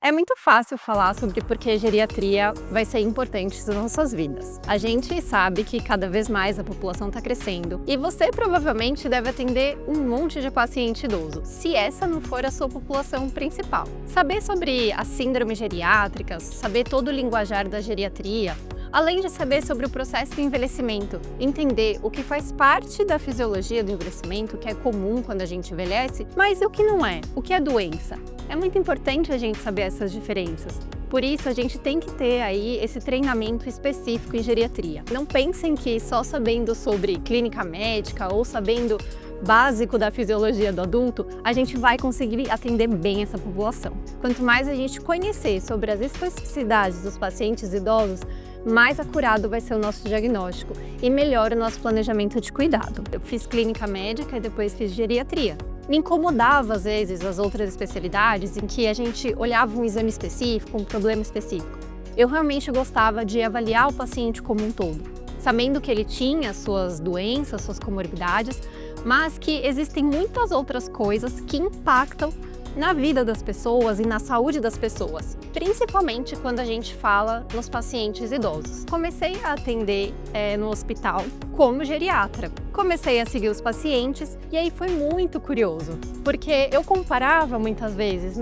É muito fácil falar sobre por que geriatria vai ser importante nas nossas vidas. A gente sabe que cada vez mais a população está crescendo e você provavelmente deve atender um monte de paciente idoso, se essa não for a sua população principal. Saber sobre as síndromes geriátricas, saber todo o linguajar da geriatria, além de saber sobre o processo de envelhecimento, entender o que faz parte da fisiologia do envelhecimento, o que é comum quando a gente envelhece, mas o que não é, o que é doença. É muito importante a gente saber essas diferenças. Por isso, a gente tem que ter aí esse treinamento específico em geriatria. Não pensem que só sabendo sobre clínica médica ou sabendo básico da fisiologia do adulto, a gente vai conseguir atender bem essa população. Quanto mais a gente conhecer sobre as especificidades dos pacientes idosos, mais acurado vai ser o nosso diagnóstico e melhor o nosso planejamento de cuidado. Eu fiz clínica médica e depois fiz geriatria. Me incomodava, às vezes, as outras especialidades em que a gente olhava um exame específico, um problema específico. Eu realmente gostava de avaliar o paciente como um todo, sabendo que ele tinha suas doenças, suas comorbidades, mas que existem muitas outras coisas que impactam na vida das pessoas e na saúde das pessoas, principalmente quando a gente fala nos pacientes idosos. Comecei a atender no hospital como geriatra. Comecei a seguir os pacientes e aí foi muito curioso, porque eu comparava muitas vezes,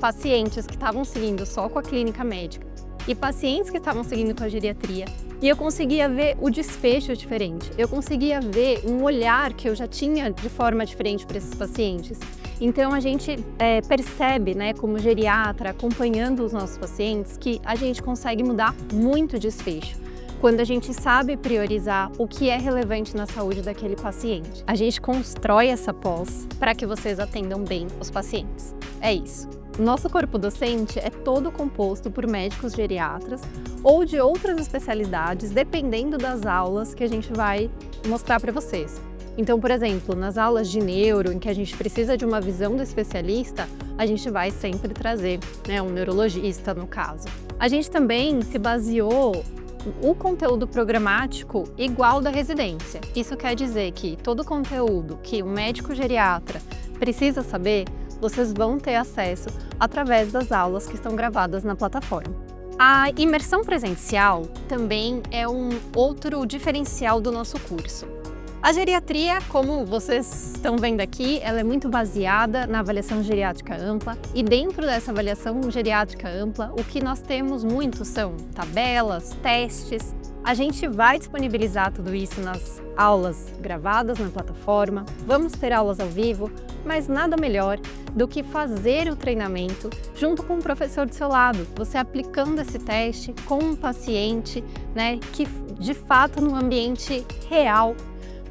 pacientes que estavam seguindo só com a clínica médica e pacientes que estavam seguindo com a geriatria. E eu conseguia ver o desfecho diferente, eu conseguia ver um olhar que eu já tinha de forma diferente para esses pacientes. Então a gente percebe, como geriatra, acompanhando os nossos pacientes, que a gente consegue mudar muito o desfecho quando a gente sabe priorizar o que é relevante na saúde daquele paciente. A gente constrói essa pós para que vocês atendam bem os pacientes. É isso. Nosso corpo docente é todo composto por médicos geriatras ou de outras especialidades, dependendo das aulas que a gente vai mostrar para vocês. Então, por exemplo, nas aulas de neuro, em que a gente precisa de uma visão do especialista, a gente vai sempre trazer um neurologista, no caso. A gente também se baseou o conteúdo programático igual da residência. Isso quer dizer que todo o conteúdo que o médico geriatra precisa saber, vocês vão ter acesso através das aulas que estão gravadas na plataforma. A imersão presencial também é um outro diferencial do nosso curso. A geriatria, como vocês estão vendo aqui, ela é muito baseada na avaliação geriátrica ampla e dentro dessa avaliação geriátrica ampla, o que nós temos muito são tabelas, testes. A gente vai disponibilizar tudo isso nas aulas gravadas na plataforma, vamos ter aulas ao vivo, mas nada melhor do que fazer o treinamento junto com o professor do seu lado, você aplicando esse teste com um paciente, que de fato no ambiente real,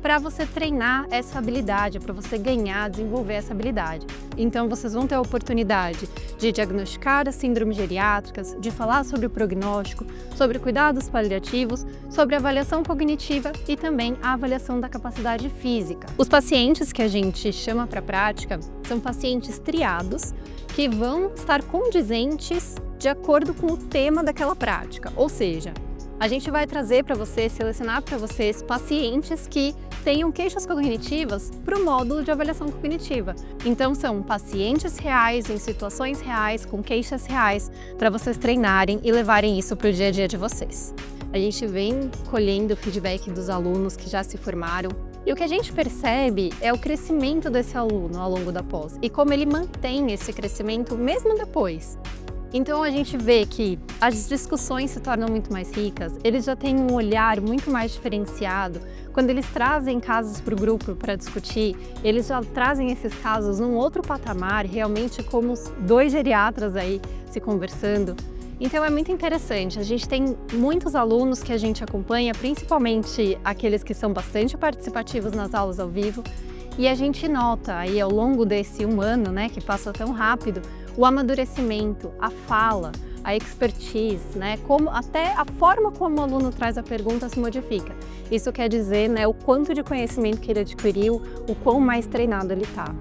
para você treinar essa habilidade, para você ganhar, desenvolver essa habilidade. Então vocês vão ter a oportunidade de diagnosticar as síndromes geriátricas, de falar sobre o prognóstico, sobre cuidados paliativos, sobre avaliação cognitiva e também a avaliação da capacidade física. Os pacientes que a gente chama para a prática são pacientes triados que vão estar condizentes de acordo com o tema daquela prática, ou seja, a gente vai trazer para vocês, selecionar para vocês pacientes que tenham queixas cognitivas para o módulo de avaliação cognitiva. Então são pacientes reais, em situações reais, com queixas reais, para vocês treinarem e levarem isso para o dia a dia de vocês. A gente vem colhendo o feedback dos alunos que já se formaram e o que a gente percebe é o crescimento desse aluno ao longo da pós e como ele mantém esse crescimento mesmo depois. Então a gente vê que as discussões se tornam muito mais ricas, eles já têm um olhar muito mais diferenciado. Quando eles trazem casos para o grupo para discutir, eles já trazem esses casos num outro patamar, realmente como os dois geriatras aí se conversando. Então é muito interessante, a gente tem muitos alunos que a gente acompanha, principalmente aqueles que são bastante participativos nas aulas ao vivo, e a gente nota aí ao longo desse um ano, que passa tão rápido, o amadurecimento, a fala, a expertise, até a forma como o aluno traz a pergunta se modifica. Isso quer dizer, o quanto de conhecimento que ele adquiriu, o quão mais treinado ele está.